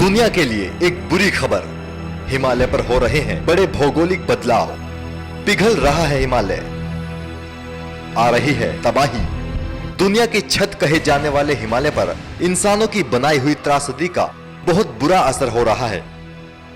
दुनिया के लिए एक बुरी खबर। हिमालय पर हो रहे हैं बड़े भौगोलिक बदलाव। पिघल रहा है हिमालय, आ रही है तबाही। दुनिया की छत कहे जाने वाले हिमालय पर इंसानों की बनाई हुई त्रासदी का बहुत बुरा असर हो रहा है।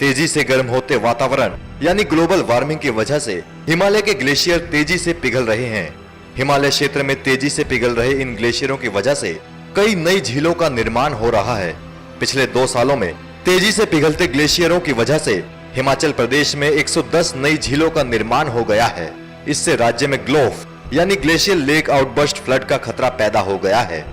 तेजी से गर्म होते वातावरण यानी ग्लोबल वार्मिंग की वजह से हिमालय के ग्लेशियर तेजी से पिघल रहे हैं। हिमालय क्षेत्र में तेजी से पिघल रहे इन ग्लेशियरों की वजह से कई नई झीलों का निर्माण हो रहा है। पिछले 2 सालों में तेजी से पिघलते ग्लेशियरों की वजह से हिमाचल प्रदेश में 110 नई झीलों का निर्माण हो गया है। इससे राज्य में ग्लोफ यानी ग्लेशियर लेक आउटबर्स्ट फ्लड का खतरा पैदा हो गया है।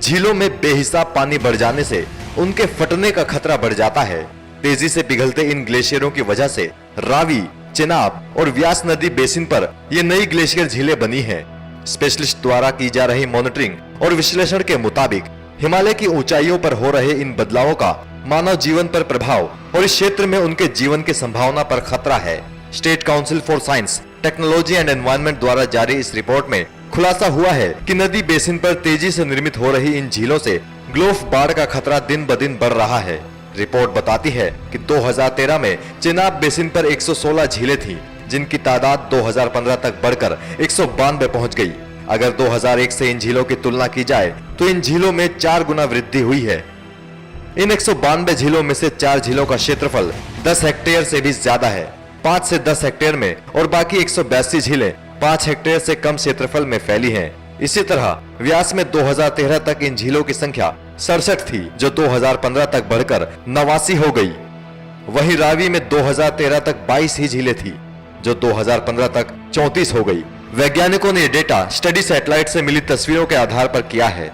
झीलों में बेहिसाब पानी बढ़ जाने से उनके फटने का खतरा बढ़ जाता है। तेजी से पिघलते इन ग्लेशियरों की वजह से रावी, चेनाब और व्यास नदी बेसिन पर ये नई ग्लेशियर झीलें बनी हैं। स्पेशलिस्ट द्वारा की जा रही मॉनिटरिंग और विश्लेषण के मुताबिक हिमालय की ऊंचाइयों पर हो रहे इन बदलावों का मानव जीवन पर प्रभाव और इस क्षेत्र में उनके जीवन की संभावना पर खतरा है। State council for science, technology and environment द्वारा जारी इस रिपोर्ट में खुलासा हुआ है कि नदी बेसिन पर तेजी से निर्मित हो रही इन झीलों से ग्लोफ बाढ़ का खतरा दिन ब दिन बढ़ रहा है। रिपोर्ट बताती है कि 2013 में चेनाब बेसिन पर 116 झीलें थीं, जिनकी तादाद 2015 तक बढ़कर 192 पहुंच गई। अगर 2001 से इन झीलों की तुलना की जाए तो इन झीलों में 4 गुना वृद्धि हुई है। इन 192 झीलों में से 4 झीलों का क्षेत्रफल 10 हेक्टेयर से भी ज्यादा है, 5 से 10 हेक्टेयर में, और बाकी 182 झीलें 5 हेक्टेयर से कम क्षेत्रफल में फैली हैं। इसी तरह व्यास में 2013 तक इन झीलों की संख्या 67 थी, जो 2015 तक बढ़कर 89 हो गई। वहीं रावी में 2013 तक 22 ही झीलें थी, जो 2015 तक 34 हो गई। वैज्ञानिकों ने डेटा स्टडी सैटेलाइट से मिली तस्वीरों के आधार पर किया है।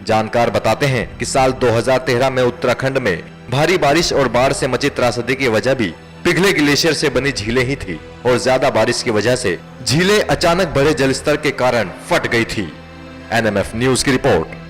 जानकार बताते हैं कि साल 2013 में उत्तराखंड में भारी बारिश और बाढ़ से मची त्रासदी की वजह भी पिघले ग्लेशियर से बनी झीलें ही थी, और ज्यादा बारिश की वजह से झीलें अचानक बढ़े जलस्तर के कारण फट गई थी। NMF न्यूज की रिपोर्ट।